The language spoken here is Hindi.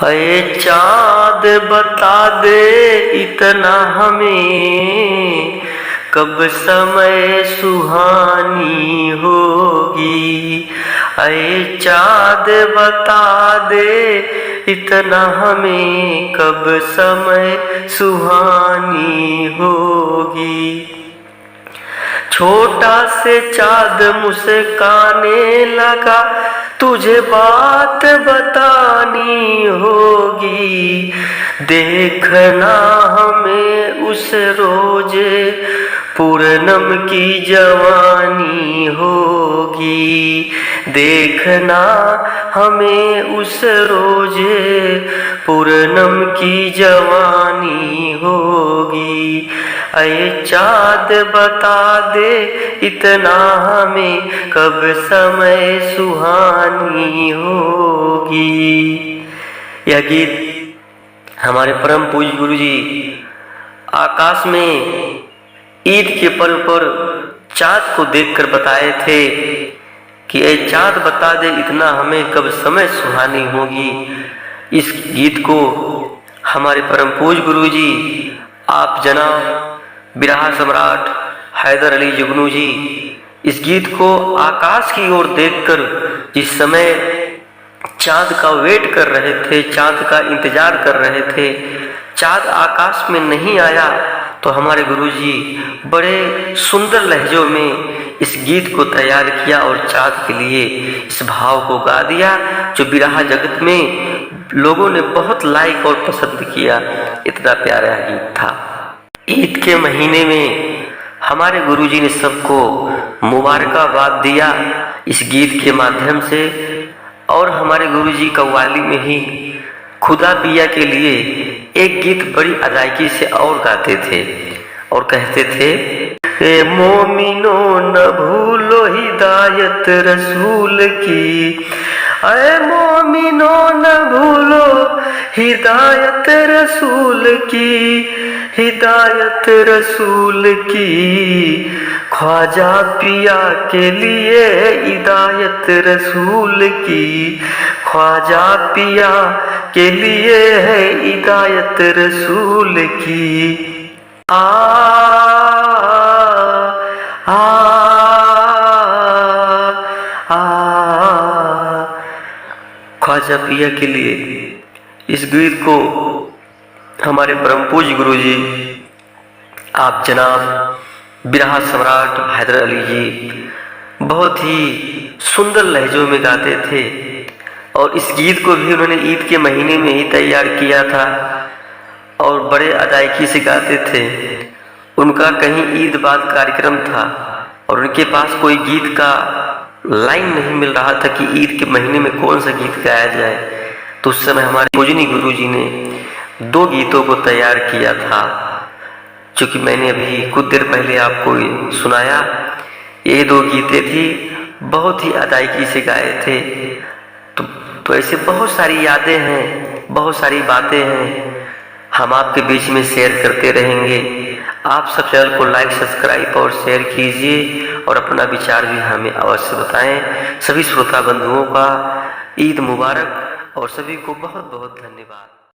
अये चाँद बता दे इतना हमें, कब समय सुहानी होगी। अये चाँद बता दे इतना हमें, कब समय सुहानी होगी। छोटा से चाँद मुस्काने लगा, तुझे बात बतानी होगी। देखना हमें उस रोजे पूनम की जवानी होगी। देखना हमें उस रोजे पूनम की जवानी होगी। अये चाँद बता दे इतना हमें, कब समय सुहानी होगी। यह गीत हमारे परम पूज्य गुरु जी आकाश में ईद के पर्व पर चाँद को देखकर बताए थे कि ये चाँद बता दे इतना हमें, कब समय सुहानी होगी। इस गीत को हमारे परम पूज्य गुरु जी आप जनाब बिरहा सम्राट हैदर अली जुगनू जी इस गीत को आकाश की ओर देखकर जिस समय चाँद का वेट कर रहे थे, चाँद का इंतजार कर रहे थे, चाँद आकाश में नहीं आया तो हमारे गुरुजी बड़े सुंदर लहजों में इस गीत को तैयार किया और चाँद के लिए इस भाव को गा दिया, जो बिरहा जगत में लोगों ने बहुत लाइक और पसंद किया। इतना प्यारा गीत था। ईद के महीने में हमारे गुरुजी ने सबको मुबारकबाद दिया इस गीत के माध्यम से। और हमारे गुरुजी कव्वाली में ही खुदा पिया के लिए एक गीत बड़ी अदायगी से और गाते थे और कहते थे, ए मोमिनो न भूलो हिदायत रसूल की। ऐ मोमिनो न भूलो हिदायत रसूल की, हिदायत रसूल की। ख्वाजा पिया के लिए हिदायत रसूल की, ख्वाजा पिया के लिए है हिदायत रसूल की। आ आ ख्वाजा पिया के लिए इस गीत को हमारे परम पूज्य गुरु जी आप जनाब बिरहा सम्राट हैदर अली जी बहुत ही सुंदर लहजों में गाते थे। और इस गीत को भी उन्होंने ईद के महीने में ही तैयार किया था और बड़े अदायगी से गाते थे। उनका कहीं ईद बाद कार्यक्रम था और उनके पास कोई गीत का लाइन नहीं मिल रहा था कि ईद के महीने में कौन सा गीत गाया जाए। तो उस समय हमारे पूजनी गुरु जी ने 2 गीतों को तैयार किया था, जो कि मैंने अभी कुछ देर पहले आपको सुनाया। ये 2 गीतें थी, बहुत ही अदायगी से गाए थे। तो ऐसे बहुत सारी यादें हैं, बहुत सारी बातें हैं, हम आपके बीच में शेयर करते रहेंगे। आप सब चैनल को लाइक, सब्सक्राइब और शेयर कीजिए और अपना विचार भी हमें अवश्य बताएं। सभी श्रोता बंधुओं का ईद मुबारक और सभी को बहुत बहुत धन्यवाद।